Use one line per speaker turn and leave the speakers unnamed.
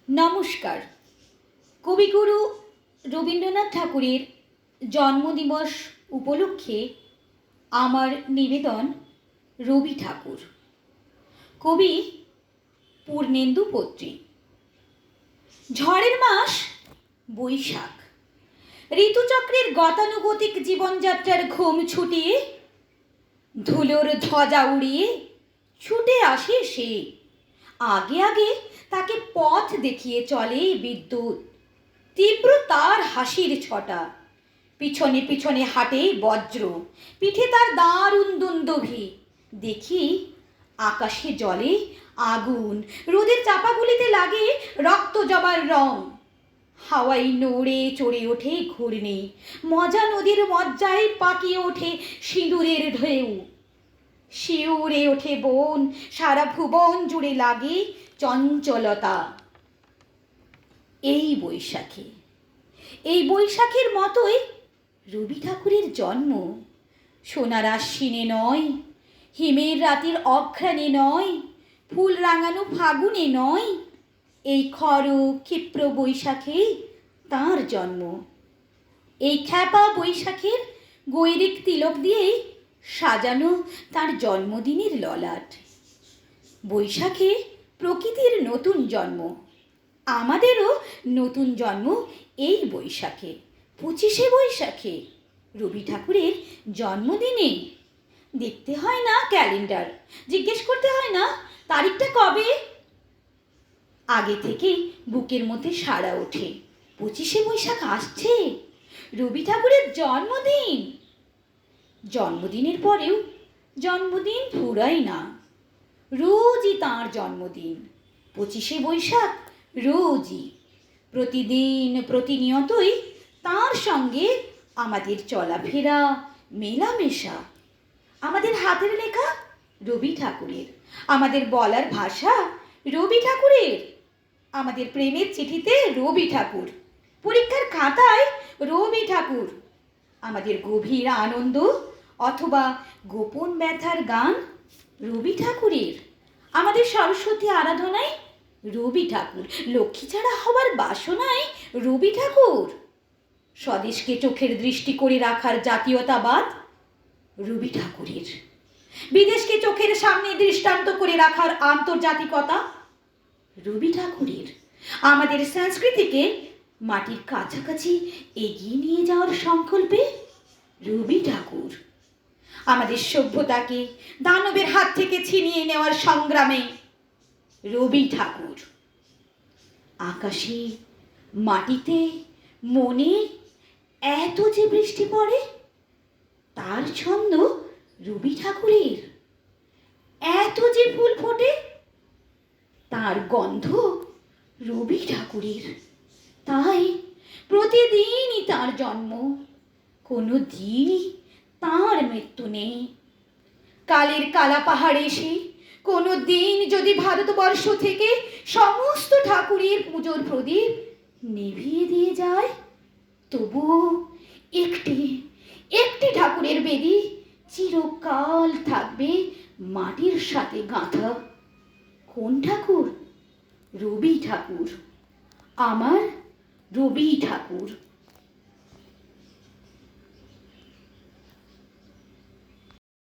নমস্কার। কবিগুরু রবীন্দ্রনাথ ঠাকুরের জন্মদিবস উপলক্ষে আমার নিবেদন রবি ঠাকুর। কবি পূর্ণেন্দু পত্রী। ঝড়ের মাস বৈশাখ। ঋতুচক্রের গতানুগতিক জীবনযাত্রার ঘুম ছুটিয়ে ধুলোর ধ্বজা উড়িয়ে ছুটে আসে সে। আগে আগে তাকে পথ দেখিয়ে চলে বিদ্যুৎ, তীব্র তার হাসির ছটা। পিছনে পিছনে হাঁটে বজ্র, পিঠে তার দারুণ দুন্দুভি। দেখি আকাশে জলে আগুন, রোদের চাপাগুলিতে লাগে রক্ত জবার রং। হাওয়ায় নড়ে চড়ে ওঠে ঘূর্ণি, মজা নদীর মজ্জায় পাকিয়ে ওঠে সিঁদুরের ঢেউ। শিউরে ওঠে বন, সারা ভুবন জুড়ে লাগে চঞ্চলতা। এই বৈশাখের মতোই রবি ঠাকুরের জন্ম। সোনার আশ্বিনে নয়, হিমের রাতের অঘ্রাণে নয়, ফুল রাঙানো ফাগুনে নয়, এই খর ক্ষিপ্র বৈশাখে তাঁর জন্ম। এই খ্যাপা বৈশাখের গৈরিক তিলক দিয়েই সাজানো তার জন্মদিনের ললাট। বৈশাখে প্রকৃতির নতুন জন্ম, আমাদেরও নতুন জন্ম এই বৈশাখে। 25শে বৈশাখে রবি ঠাকুরের জন্মদিনে দেখতে হয় না ক্যালেন্ডার, জিজ্ঞেস করতে হয় না তারিখটা কবে। আগে থেকেই বুকের মধ্যে সাড়া ওঠে, 25শে বৈশাখ আসছে, রবি ঠাকুরের জন্মদিন। জন্মদিনের পরেও জন্মদিন ফুরায় না, রোজই তাঁর জন্মদিন। 25শে বৈশাখ রোজই, প্রতিদিন প্রতিনিয়তই তাঁর সঙ্গে আমাদের চলাফেরা, মেলামেশা। আমাদের হাতের লেখা রবি ঠাকুরের, আমাদের বলার ভাষা রবি ঠাকুরের, আমাদের প্রেমের চিঠিতে রবি ঠাকুর, পরীক্ষার খাতায় রবি ঠাকুর, আমাদের গভীর আনন্দ অথবা গোপন ব্যথার গান রবি ঠাকুরের, আমাদের সরস্বতী আরাধনায় রবি ঠাকুর, লক্ষ্মী ছাড়া হবার বাসনায় রবি ঠাকুর, স্বদেশকে চোখের দৃষ্টি করে রাখার জাতীয়তাবাদ রবি ঠাকুরের, বিদেশকে চোখের সামনে দৃষ্টান্ত করে রাখার আন্তর্জাতিকতা রবি ঠাকুরের, আমাদের সংস্কৃতিকে মাটির কাছাকাছি এগিয়ে নিয়ে যাওয়ার সংকল্পে রবি ঠাকুর, আমাদের সভ্যতাকে দানবের হাত থেকে ছিনিয়ে নেওয়ার সংগ্রামে রবি ঠাকুর। আকাশে, মাটিতে, মনে এত যে বৃষ্টি পড়ে তার ছন্দ রবি ঠাকুরের, এত যে ফুল ফোটে তার গন্ধ রবি ঠাকুরের। তাই প্রতিদিনই তার জন্ম, কোনো দিনই তাঁর মৃত্যু নেই। কালের কালা পাহাড়ে এসে কোনো দিন যদি ভারতবর্ষ থেকে সমস্ত ঠাকুরের পুজোর প্রদীপ নিভিয়ে দিয়ে যায়, তবুও একটি ঠাকুরের বেদি চিরকাল থাকবে মাটির সাথে গাঁথা। কোন ঠাকুর? রবি ঠাকুর, আমার রবি ঠাকুর।